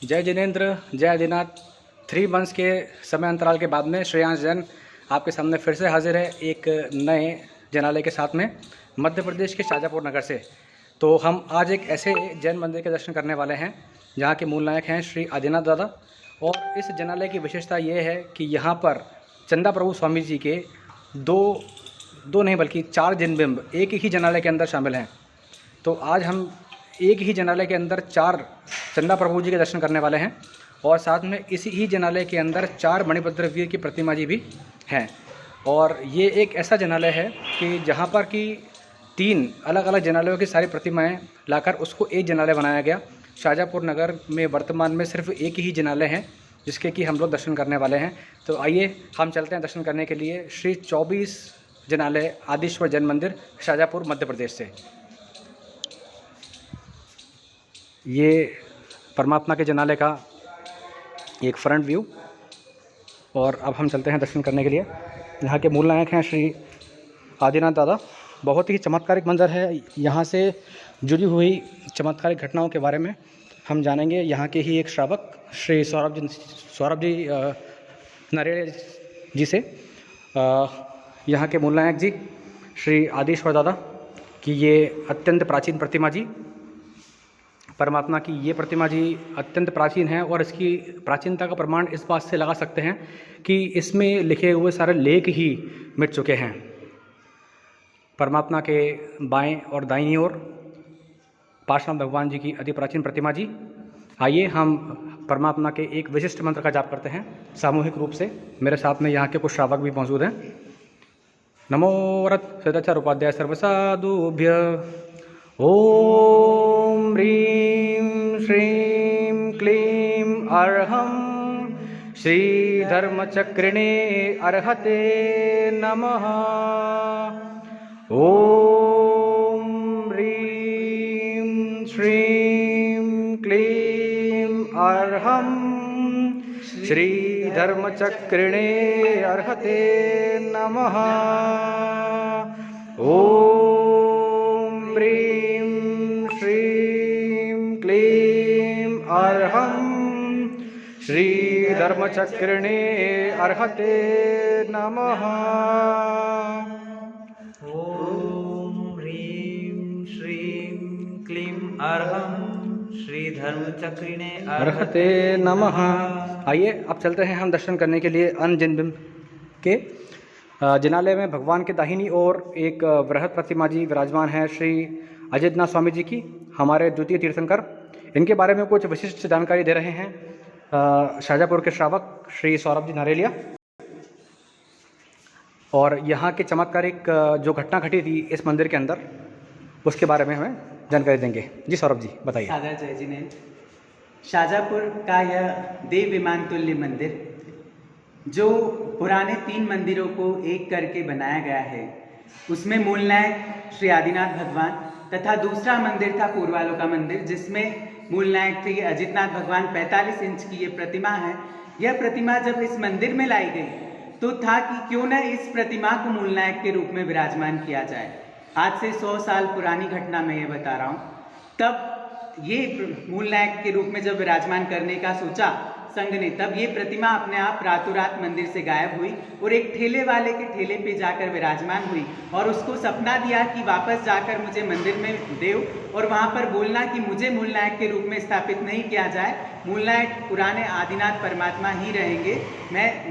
जय जिनेंद्र, जय आदिनाथ। 3 मंथ्स के समय अंतराल के बाद में श्रेयांश जैन आपके सामने फिर से हाजिर है एक नए जनालय के साथ में मध्य प्रदेश के शाजापुर नगर से। तो हम आज एक ऐसे जैन मंदिर के दर्शन करने वाले हैं जहाँ के मूल नायक हैं श्री आदिनाथ दादा। और इस जनालय की विशेषता ये है कि यहाँ पर चंदा प्रभु स्वामी जी के दो नहीं बल्कि 4 जिनबिंब एक ही जनालय के अंदर शामिल हैं। तो आज हम एक ही जनालय के अंदर 4 चंदा प्रभु जी के दर्शन करने वाले हैं और साथ में इसी ही जनालय के अंदर 4 मणिभद्र वीर की प्रतिमा जी भी हैं। और ये एक ऐसा जनालय है कि जहाँ पर कि 3 अलग अलग जनालयों की सारी प्रतिमाएं लाकर उसको एक जनालय बनाया गया। शाजापुर नगर में वर्तमान में सिर्फ एक ही जनालय है जिसके कि हम लोग दर्शन करने वाले हैं। तो आइए हम चलते हैं दर्शन करने के लिए श्री 24 जनालय आदिश्वर जैन मंदिर शाजापुर मध्य प्रदेश से। ये परमात्मा के जनालय का एक फ्रंट व्यू और अब हम चलते हैं दर्शन करने के लिए। यहाँ के मूल नायक हैं श्री आदिनाथ दादा। बहुत ही चमत्कारिक मंदिर है। यहाँ से जुड़ी हुई चमत्कारिक घटनाओं के बारे में हम जानेंगे यहाँ के ही एक श्रावक श्री सौरभ जी नरेला जी से। यहाँ के मूल नायक जी श्री आदिश्वर दादा कि ये अत्यंत प्राचीन प्रतिमा जी, परमात्मा की ये प्रतिमा जी अत्यंत प्राचीन है। और इसकी प्राचीनता का प्रमाण इस बात से लगा सकते हैं कि इसमें लिखे हुए सारे लेख ही मिट चुके हैं। परमात्मा के बाएं और दाईं ओर पार्श्वनाथ भगवान जी की अति प्राचीन प्रतिमा जी। आइए हम परमात्मा के एक विशिष्ट मंत्र का जाप करते हैं सामूहिक रूप से। मेरे साथ में यहाँ के कुछ श्रावक भी मौजूद हैं। नमो वरद सदाचार उपाध्याय सर्वसाधुभ्य। ओम ह्रीं श्रीं क्लीं अर्हं श्री धर्मचक्रिणे अर्हते नमः। ओम ह्रीं श्रीं क्लीं अर्हं श्री धर्मचक्रिणे अर्हते नमः। ओम ह्रीं श्रीं क्लीं अर्हं श्री धर्मचक्रिणे अर्हते नमः। ओम ह्रीं श्रीं क्लीं अर्हं श्री धर्मचक्रिणे अर्हते नमः। आइए अब चलते हैं हम दर्शन करने के लिए अन्य जिनबिंब के जिनालय में। भगवान के दाहिनी ओर एक वृहद प्रतिमा जी विराजमान है श्री अजितनाथ स्वामी जी की, हमारे द्वितीय तीर्थंकर। इनके बारे में कुछ विशिष्ट जानकारी दे रहे हैं शाजापुर के श्रावक श्री सौरभ जी नरेला। और यहाँ के चमत्कारिक जो घटना घटी थी इस मंदिर के अंदर उसके बारे में हमें जानकारी देंगे। जी सौरभ जी बताइए। सादर जय जिनेंद्र। शाजापुर का यह देव विमान तुल्य मंदिर जो पुराने 3 मंदिरों को एक करके बनाया गया है, उसमें मूल नायक श्री आदिनाथ भगवान तथा दूसरा मंदिर था पूर्वालों का मंदिर जिसमें मूल नायक थे अजितनाथ भगवान। 45 इंच की ये प्रतिमा है। यह प्रतिमा जब इस मंदिर में लाई गई तो था कि क्यों न इस प्रतिमा को मूल नायक के रूप में विराजमान किया जाए। आज से 100 साल पुरानी घटना मैं ये बता रहा हूँ। तब ये मूल नायक के रूप में जब विराजमान करने का सोचा संघ ने, तब ये प्रतिमा अपने आप रातों रात मंदिर से गायब हुई और एक ठेले वाले के ठेले पे जाकर विराजमान हुई और उसको सपना दिया कि वापस जाकर मुझे मंदिर में देव और वहाँ पर बोलना कि मुझे मूल नायक के रूप में स्थापित नहीं किया जाए, मूल नायक पुराने आदिनाथ परमात्मा ही रहेंगे,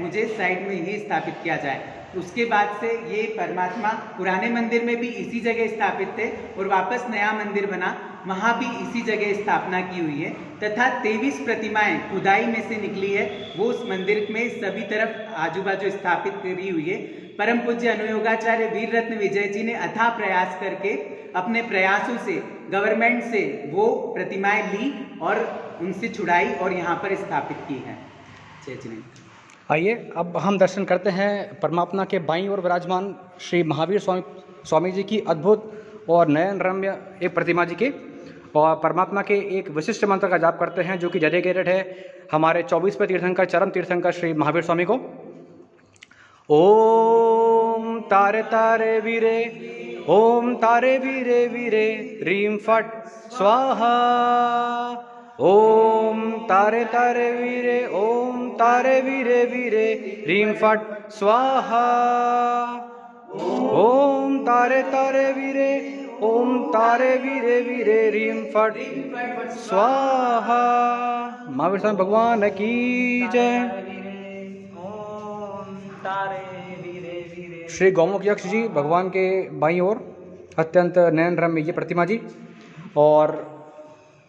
मुझे साइड में ही स्थापित किया जाए। उसके बाद से ये परमात्मा पुराने मंदिर में भी इसी जगह स्थापित थे और वापस नया मंदिर बना, वहाँ भी इसी जगह स्थापना की हुई है तथा 23 प्रतिमाएं खुदाई में से निकली है, वो उस मंदिर में सभी तरफ आजू बाजू स्थापित करी हुई है। परम पूज्य अनुयोगाचार्य वीर रत्न विजय जी ने अथाह प्रयास करके अपने प्रयासों से गवर्नमेंट से वो प्रतिमाएं ली और उनसे छुड़ाई और यहाँ पर स्थापित की है। जय जिनेंद्र। आइए अब हम दर्शन करते हैं परमात्मा के बाईं ओर विराजमान श्री महावीर स्वामी जी की अद्भुत और नयन रम्य एक प्रतिमा जी के। और परमात्मा के एक विशिष्ट मंत्र का जाप करते हैं जो कि डेडिकेटेड है हमारे 24वें तीर्थंकर चरम तीर्थंकर श्री महावीर स्वामी को। ओम तारे तारे वीरे, ओम तारे वीरे वीरे, रीम फट स्वाहा। ओम तारे तारे वीरे, ओम तारे वीरे वीरे, ह्रीं फट् स्वाहा। ओम तारे तारे वीरे, ओम तारे वीरे वीरे, ह्रीं फट् स्वाहा। महावीर स्वामी भगवान की जय। ओम तारे वीरे वीरे। श्री गौमुख यक्ष जी भगवान के बाईं ओर अत्यंत नयन रम्य ये प्रतिमा जी, और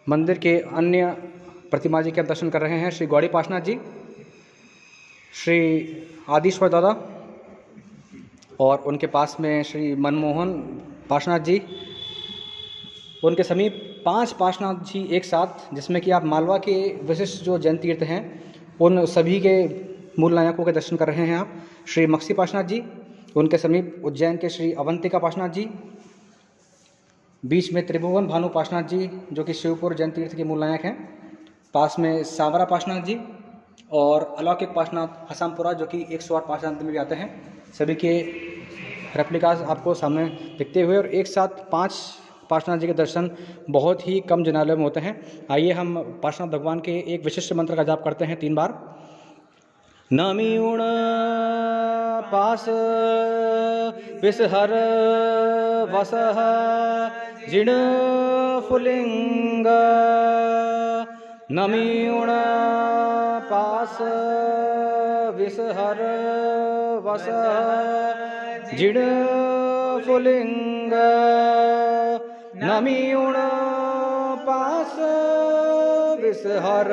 मंदिर के अन्य प्रतिमा जी के आप दर्शन कर रहे हैं। श्री गौड़ी पाशनाथ जी, श्री आदिश्वर दादा, और उनके पास में श्री मनमोहन पाशनाथ जी। उनके समीप 5 पाशनाथ जी एक साथ, जिसमें कि आप मालवा के विशिष्ट जो जैन तीर्थ हैं उन सभी के मूल नायकों के दर्शन कर रहे हैं आप। श्री मक्सी पाशनाथ जी, उनके समीप उज्जैन के श्री अवंतिका पाशनाथ जी, बीच में त्रिभुवन भानु पाशनाथ जी जो कि शिवपुर जैन तीर्थ के मूल नायक हैं, पास में सावरा पाशनाथ जी, और अलौकिक पाशनाथ हसामपुरा जो कि 108 पाशनाथ में भी आते हैं। सभी के रेप्लिकाज आपको सामने दिखते हुए, और एक साथ 5 पाशनाथ जी के दर्शन बहुत ही कम जनालयों में होते हैं। आइए हम पाशनाथ भगवान के एक विशिष्ट मंत्र का जाप करते हैं 3 बार। नमीउण पास विषहर वसः जिण फुलिंग। नमीउण पास विषहर वसः जिण फुलिंग। नमीउण पास विषहर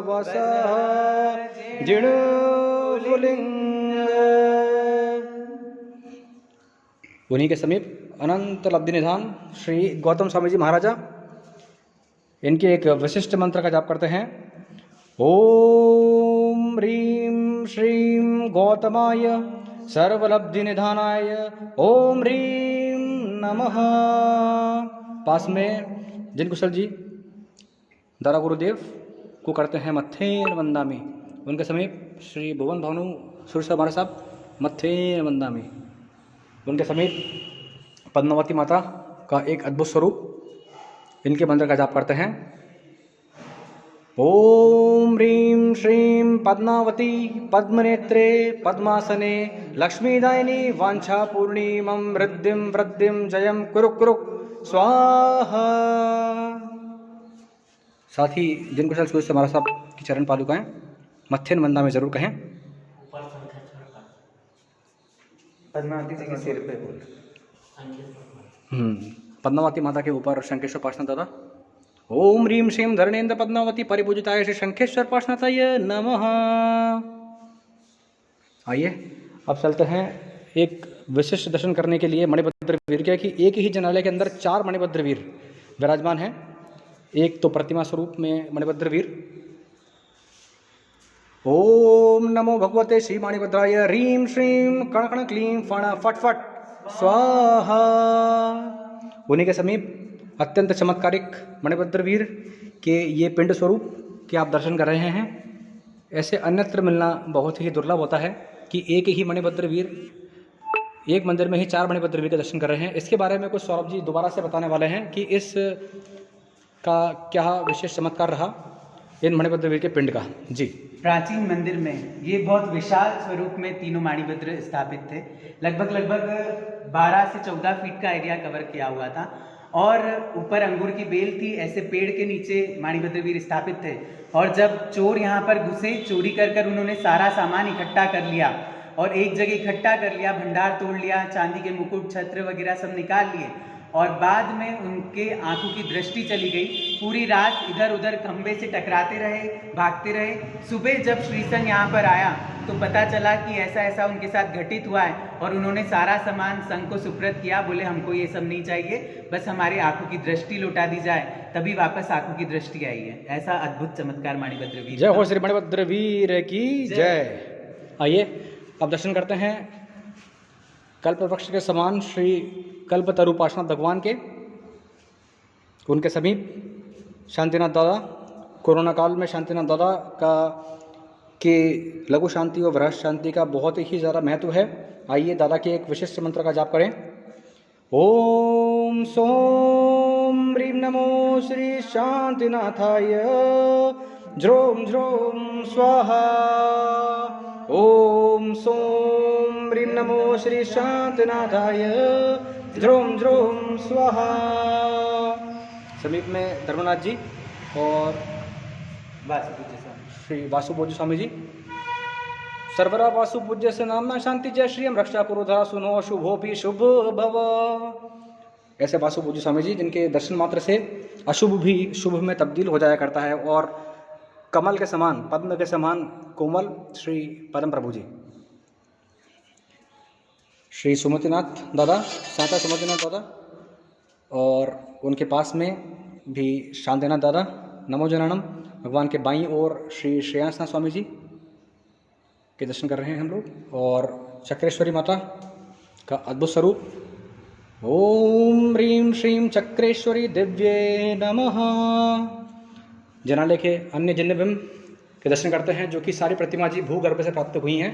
वसः जिण फुलिंग। उन्हीं के समीप अनंत लब्धि निधान श्री गौतम स्वामी जी महाराजा, इनके एक विशिष्ट मंत्र का जाप करते हैं। ओम ह्रीं श्रीं गौतमाय सर्वलब्धि निधानाय ओम ह्रीं नमः। पास में जिन कुशल जी दादा गुरुदेव को करते हैं मत्थेन वंदामि। उनके समीप श्री भुवन भानु सुरसा महाराज साहब, मत्थेन वंदामि। उनके समीप पद्मावती माता का एक अद्भुत स्वरूप, इनके मंत्र का जाप करते हैं। ओम ह्रीं श्रीं पद्मावती पद्मनेत्रे पद्मासने लक्ष्मीदायिनी वाञ्छापूर्णिमं वृद्धिं वृद्धिं जयं कुरु कुरु स्वाहा। साथ ही जिन कुशल सूर्य हमारा साहब की चरण पादुकाएं मत्थेन वंदा में जरूर कहें। पद्मावती जी के सिर पे बोल। पद्मावती माता के ऊपर शंखेश्वर पाशनाथ दादा। ओम ह्रीं श्रीं धरणेन्द्र पद्मावती परिपूजिताय श्री शंखेश्वर पाशनाथाय नमः। आइए अब चलते हैं एक विशिष्ट दर्शन करने के लिए मणिभद्र वीर के, कि एक ही जनालय के अंदर 4 मणिभद्र वीर विराजमान हैं। एक तो प्रतिमा स्वरूप में मणिभद्र वीर। ओम नमो भगवते श्री मणिभद्राय ह्रीं श्रीं कण कण क्लीं फण फट फट स्वाहा। उन्हीं के समीप अत्यंत चमत्कारिक मणिभद्र वीर के ये पिंड स्वरूप के आप दर्शन कर रहे हैं। ऐसे अन्यत्र मिलना बहुत ही दुर्लभ होता है कि एक ही मणिभद्र वीर एक मंदिर में ही 4 मणिभद्र वीर के दर्शन कर रहे हैं। इसके बारे में कुछ सौरभ जी दोबारा से बताने वाले हैं कि इस का क्या विशेष चमत्कार रहा इन मणिभद्र वीर के पिंड का। जी, प्राचीन मंदिर में ये बहुत विशाल स्वरूप में तीनों मणिभद्र स्थापित थे। लगभग 12 से 14 फीट का एरिया कवर किया हुआ था, और ऊपर अंगूर की बेल थी। ऐसे पेड़ के नीचे मणिभद्र वीर स्थापित थे, और जब चोर यहाँ पर घुसे, चोरी कर उन्होंने सारा सामान इकट्ठा कर लिया और एक जगह इकट्ठा कर लिया, भंडार तोड़ लिया, चांदी के मुकुट छत्र वगैरह सब निकाल लिए, और बाद में उनके आंखों की दृष्टि चली गई। पूरी रात इधर उधर खंबे से टकराते रहे, भागते रहे। सुबह जब श्रीसंघ यहाँ पर आया तो पता चला कि ऐसा ऐसा उनके साथ घटित हुआ है, और उन्होंने सारा सामान संघ को सुप्रत किया। बोले हमको ये सब नहीं चाहिए, बस हमारी आंखों की दृष्टि लौटा दी जाए। तभी वापस आंखों की दृष्टि आई है। ऐसा अद्भुत चमत्कार मणिभद्र वीर। जय हो श्री मणिभद्र वीर की जय। आइए अब दर्शन करते हैं कल्प वृक्ष के समान श्री कल्पतरु पाशनाथ भगवान के। उनके समीप शांतिनाथ दादा। कोरोना काल में शांतिनाथ दादा का के लघु शांति और वृहत शांति का बहुत ही ज़्यादा महत्व है। आइए दादा के एक विशिष्ट मंत्र का जाप करें। ओम सोम ह्रीं नमो श्री शांतिनाथाय ज्रोम ज्रोम स्वाहा। ओम सोम ह्रीं नमो श्री शांतिनाथाय ज्रोम ज्रोम स्वाहा। समीप में धर्मनाथ जी और श्री वासु पूज्य स्वामी जी। सर्वरा वासु पूज्य से नाम शांति जय श्री हम रक्षा पुरोधरा सुनो शुभो भी शुभ भव। ऐसे वासु पूज्य स्वामी जी जिनके दर्शन मात्र से अशुभ भी शुभ में तब्दील हो जाया करता है, और कमल के समान, पद्म के समान कोमल श्री परम प्रभु जी। श्री सुमतिनाथ दादा, साता सुमतिनाथ दादा, और उनके पास में भी शांतिनाथ दादा नमो जनानम। भगवान के बाईं ओर श्री श्रेयांसनाथ स्वामी जी के दर्शन कर रहे हैं हम लोग, और चक्रेश्वरी माता का अद्भुत स्वरूप। ओम ह्रीं श्रीं चक्रेश्वरी दिव्ये नमः। जनालय के अन्य जिन बिंब के दर्शन करते हैं, जो कि सारी प्रतिमा जी भूगर्भ से प्राप्त हुई हैं।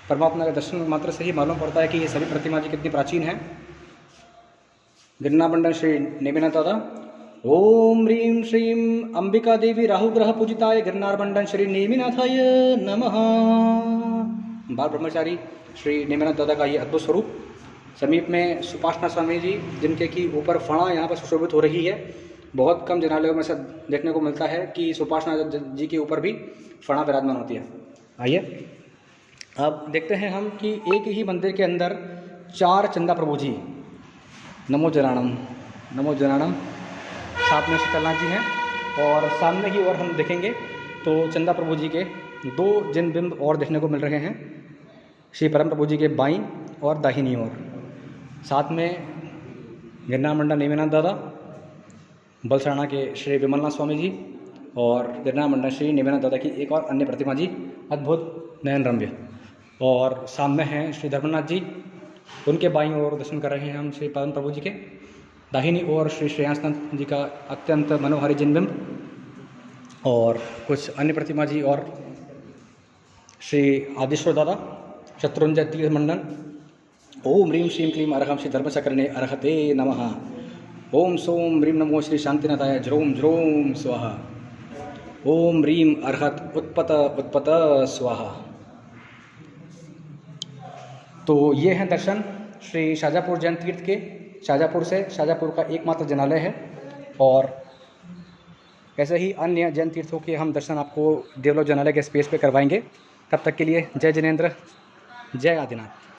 परमात्मा के दर्शन मात्र से ही मालूम पड़ता है कि ये सभी प्रतिमा जी कितनी प्राचीन हैं। गिरनाबंडन श्री नेमिनाथ दादा। ओम ह्रीं श्रीं अंबिका देवी राहुग्रह पूजिताय गिरनारबंडन श्री नेमिनाथाय नमः। बाल ब्रह्मचारी श्री नेमिनाथ दादा का ये अद्भुत स्वरूप। समीप में सुपासना स्वामी जी, जिनके की ऊपर फणा यहाँ पर सुशोभित हो रही है। बहुत कम जनालयों में से देखने को मिलता है कि सुपासना जी के ऊपर भी फणा विराजमान होती है। आइए अब देखते हैं हम कि एक ही मंदिर के अंदर 4 चंदा प्रभु जी, नमो जनानम नमो जनानम, साथ में शीतलनाथ जी हैं, और सामने की ओर हम देखेंगे तो चंदा प्रभु जी के 2 जिन बिंब और देखने को मिल रहे हैं, श्री परम प्रभु जी के बाईं और दाहिनी ओर। साथ में गिरनार नेमिनाथ दादा, बलसराना के श्री विमलनाथ स्वामी जी, और गिरनार मंडल श्री नेमिनाथ दादा की एक और अन्य प्रतिमा जी, अद्भुत नयन रम्य। और सामने हैं श्री धर्मनाथ जी, उनके बाईं ओर दर्शन कर रहे हैं हम श्री परम प्रभु जी के। दाहिनी ओर श्री श्रेयांसनाथ जी का अत्यंत मनोहारी जिनबिंब, और कुछ अन्य प्रतिमा जी, और श्री आदिश्वर दादा शत्रुंजय तीर्थ मंडन। ओम ह्रीं श्रीं क्लीं अरहं श्री धर्मचक्रणे अर्हते नमः। ओम सोम ह्रीं नमो श्री शांतिनाथाय ज्रोम ज्रोम स्वाहा। ओम ह्रीं अर्हत उत्पत उत्पत स्वाहा। तो ये हैं दर्शन श्री शाजापुर जैन तीर्थ के। शाजापुर का एकमात्र जनालय है, और ऐसे ही अन्य जैन तीर्थों के हम दर्शन आपको देवलोक जनालय के स्पेस पे करवाएंगे। तब तक के लिए जय जिनेंद्र, जय आदिनाथ।